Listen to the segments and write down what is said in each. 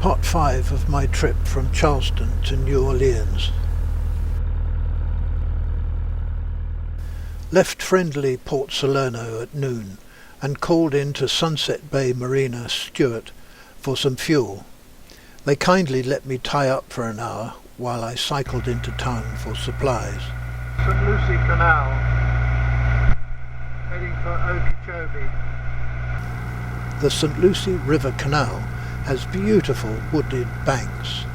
Part 5 of my trip from Charleston to New Orleans. Left friendly Port Salerno at noon and called in to Sunset Bay Marina Stewart for some fuel. They kindly let me tie up for an hour while I cycled into town for supplies. St. Lucie Canal, heading for Okeechobee. The St. Lucie River Canal has beautiful wooded banks.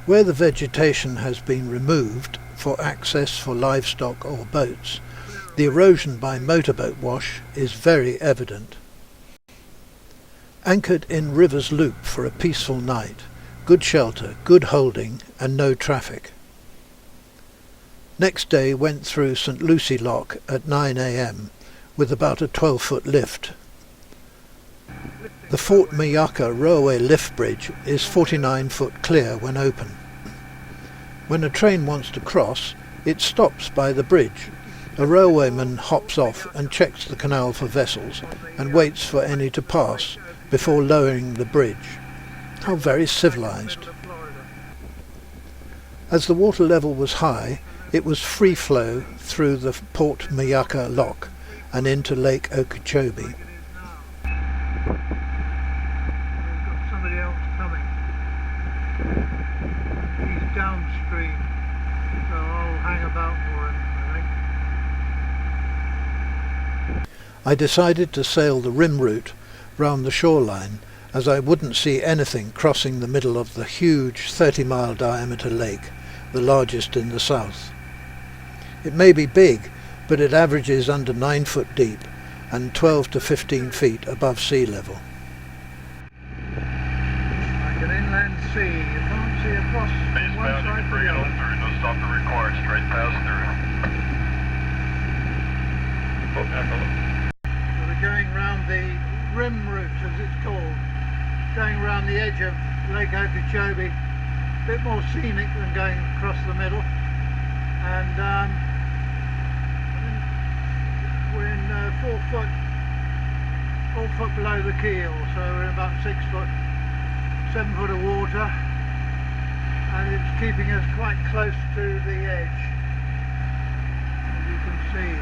Where the vegetation has been removed for access for livestock or boats, the erosion by motorboat wash is very evident. Anchored in River's Loop for a peaceful night, good shelter, good holding and no traffic. Next day went through St. Lucie Lock at 9 a.m. with about a 12-foot lift. The Fort Mayaka railway lift bridge is 49 foot clear when open. When a train wants to cross, it stops by the bridge. A railwayman hops off and checks the canal for vessels and waits for any to pass before lowering the bridge. How very civilized. As the water level was high, it was free flow through the Port Mayaka lock and into Lake Okeechobee. Downstream, so I'll hang about for him, I think. I decided to sail the rim route round the shoreline, as I wouldn't see anything crossing the middle of the huge 30-mile diameter lake, the largest in the south. It may be big, but it averages under 9 foot deep and 12 to 15 feet above sea level. Like an inland sea, you can't see across. Eastbound, you can bring it on through. No stopper required. Straight pass through. So we're going round the rim route, as it's called. Going around the edge of Lake Okeechobee. A bit more scenic than going across the middle. And we're in 4 foot below the keel, so we're in about 6 foot, 7 foot of water. And it's keeping us quite close to the edge, as you can see.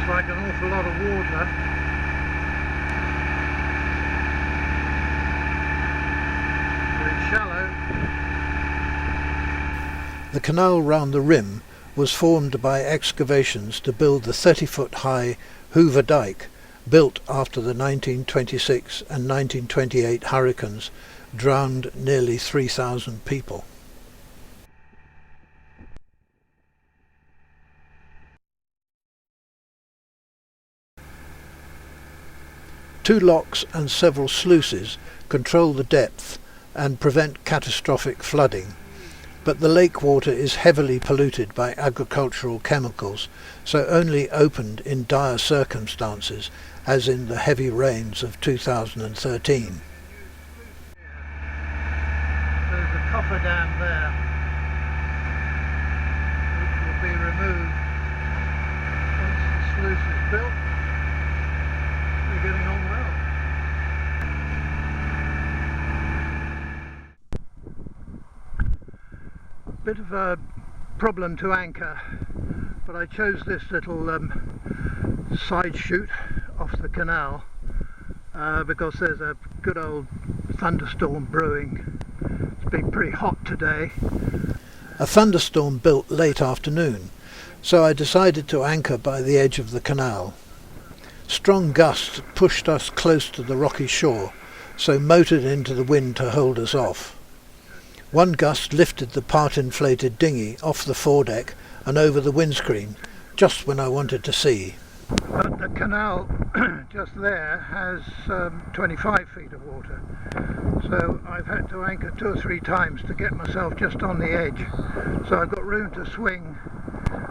Like an awful lot of water. Very shallow. The canal round the rim was formed by excavations to build the 30-foot high Hoover Dike, built after the 1926 and 1928 hurricanes drowned nearly 3,000 people. Two locks and several sluices control the depth and prevent catastrophic flooding, but the lake water is heavily polluted by agricultural chemicals, so only opened in dire circumstances, as in the heavy rains of 2013. There's a cofferdam there, which will be removed once the sluice is built. We're getting on well. Bit of a problem to anchor but I chose this little side chute off the canal because there's a good old thunderstorm brewing. It's been pretty hot today. A thunderstorm built late afternoon, so I decided to anchor by the edge of the canal. Strong gusts pushed us close to the rocky shore, so motored into the wind to hold us off. One gust lifted the part-inflated dinghy off the foredeck and over the windscreen, just when I wanted to see. But the canal just there has 25 feet of water, so I've had to anchor 2 or 3 times to get myself just on the edge. So I've got room to swing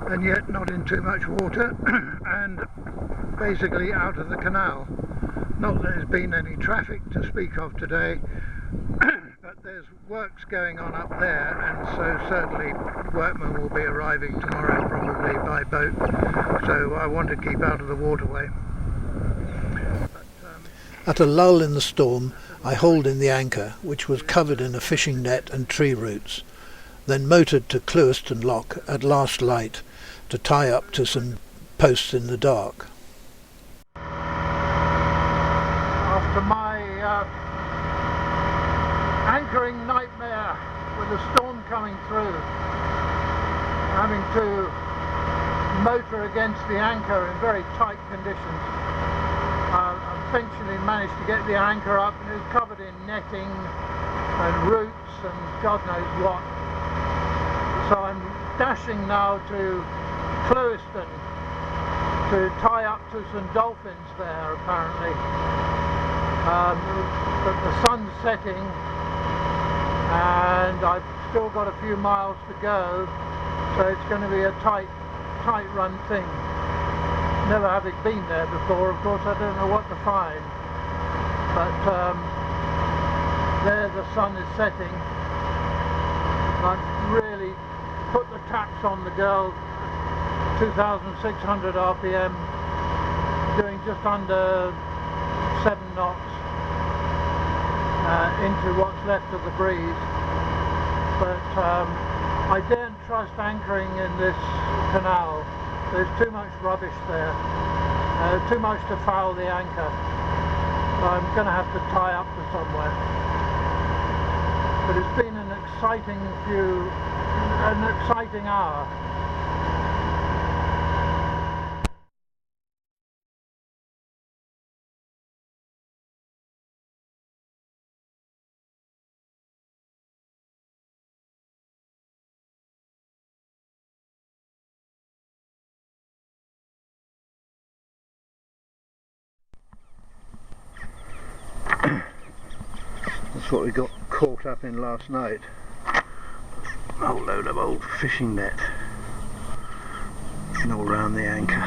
and yet not in too much water and basically out of the canal. Not that there's been any traffic to speak of today, but there's works going on up there, and so certainly workmen will be arriving tomorrow probably by boat, so I want to keep out of the waterway. At a lull in the storm, I hauled in the anchor, which was covered in a fishing net and tree roots, then motored to Caloosahatchee Lock at last light to tie up to some posts in the dark. After my anchoring nightmare with the storm coming through, having to motor against the anchor in very tight conditions, eventually managed to get the anchor up, and it was covered in netting and roots and God knows what. So I'm dashing now to Caloosahatchee to tie up to some dolphins there apparently. But the sun's setting and I've still got a few miles to go, so it's going to be a tight run thing. Never having been there before, of course, I don't know what to find, but there the sun is setting. I've really put the taps on the girl, 2,600 RPM, doing just under 7 knots into what's left of the breeze, but I daren't trust anchoring in this canal. There's too much rubbish there, too much to foul the anchor, so I'm going to have to tie up to somewhere. But it's been an exciting hour. That's what we got caught up in last night. A whole load of old fishing net and all round the anchor,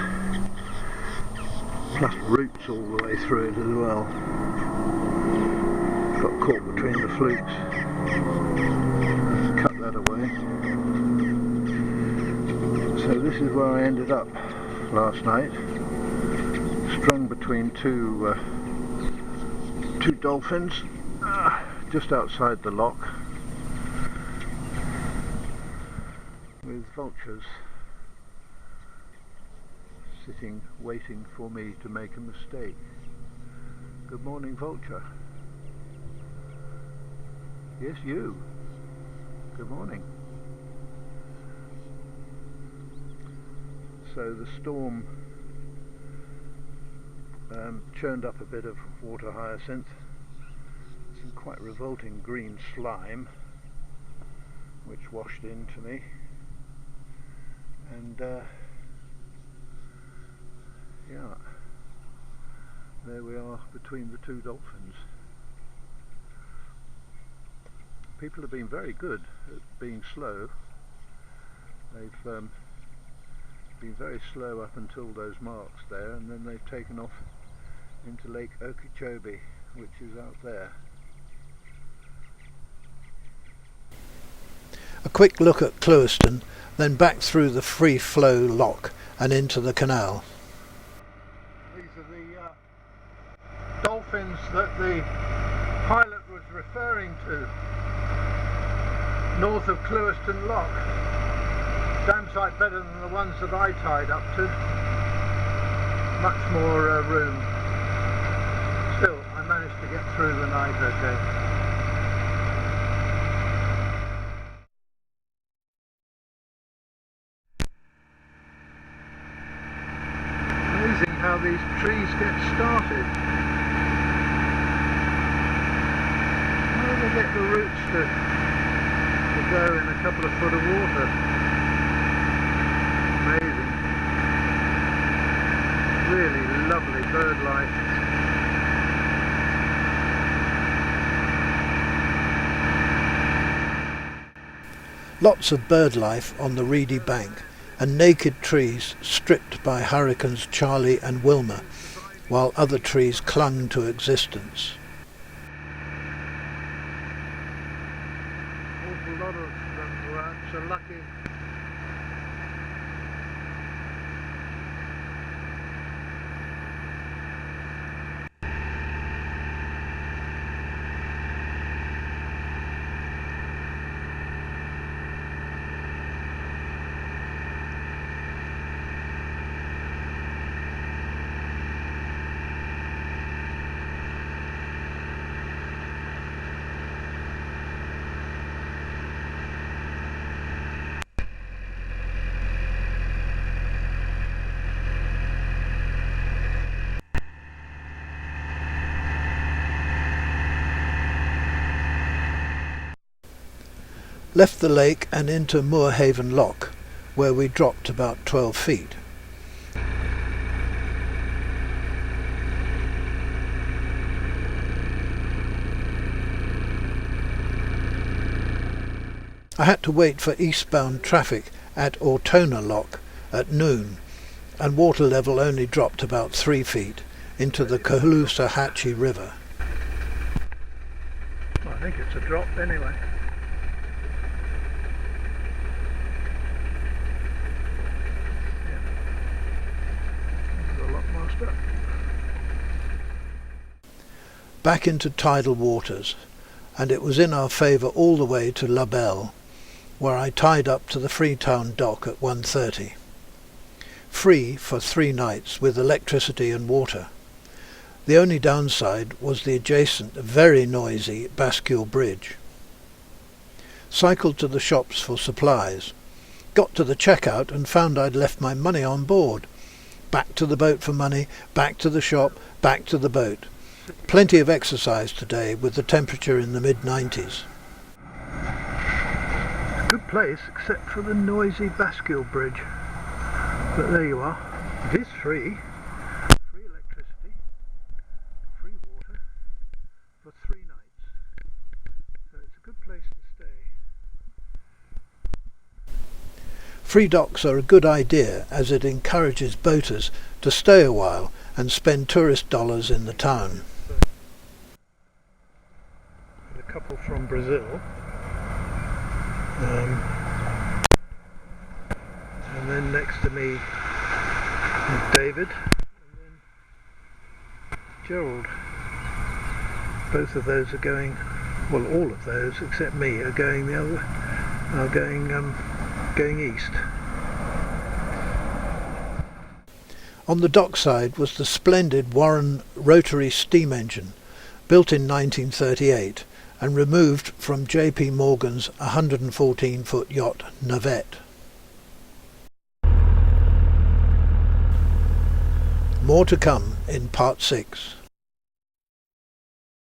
plus roots all the way through it as well. Got caught between the flukes. Let's cut that away. So this is where I ended up last night, strung between two dolphins just outside the lock, with vultures sitting waiting for me to make a mistake. Good morning, vulture. Yes, you. Good morning. So the storm churned up a bit of water hyacinth, some quite revolting green slime which washed into me, and yeah, there we are between the 2 dolphins. People have been very good at being slow. They've been very slow up until those marks there, and then they've taken off into Lake Okeechobee, which is out there. A quick look at Caloosahatchee, then back through the free flow lock and into the canal. These are the dolphins that the pilot was referring to, north of Caloosahatchee Lock. Damn sight better than the ones that I tied up to. Much more room. Still, I managed to get through the night okay. Amazing how these trees get started. How do they get the roots to go in a couple of foot of water? Amazing. Really lovely bird life. Lots of bird life on the reedy bank, and naked trees stripped by hurricanes Charlie and Wilma, while other trees clung to existence. Awful lot of them were so lucky. Left the lake and into Moorhaven Lock, where we dropped about 12 feet. I had to wait for eastbound traffic at Ortona Lock at noon, and water level only dropped about 3 feet into the Caloosahatchee River. Well, I think it's a drop anyway. Back into tidal waters, and it was in our favour all the way to La Belle, where I tied up to the Freetown dock at 1:30. Free for 3 nights with electricity and water. The only downside was the adjacent, very noisy Bascule Bridge. Cycled to the shops for supplies. Got to the checkout and found I'd left my money on board. Back to the boat for money, back to the shop, back to the boat. Plenty of exercise today with the temperature in the mid-90s. It's a good place except for the noisy Bascule Bridge. But there you are. It is free. Free electricity. Free water. For 3 nights. So it's a good place to stay. Free docks are a good idea as it encourages boaters to stay a while and spend tourist dollars in the town. A couple from Brazil, and then next to me is David, and then Gerald. Both of those are going, well, all of those except me are going the other, are going east. On the dockside was the splendid Warren rotary steam engine, built in 1938 and removed from J.P. Morgan's 114-foot yacht Navette. More to come in part 6.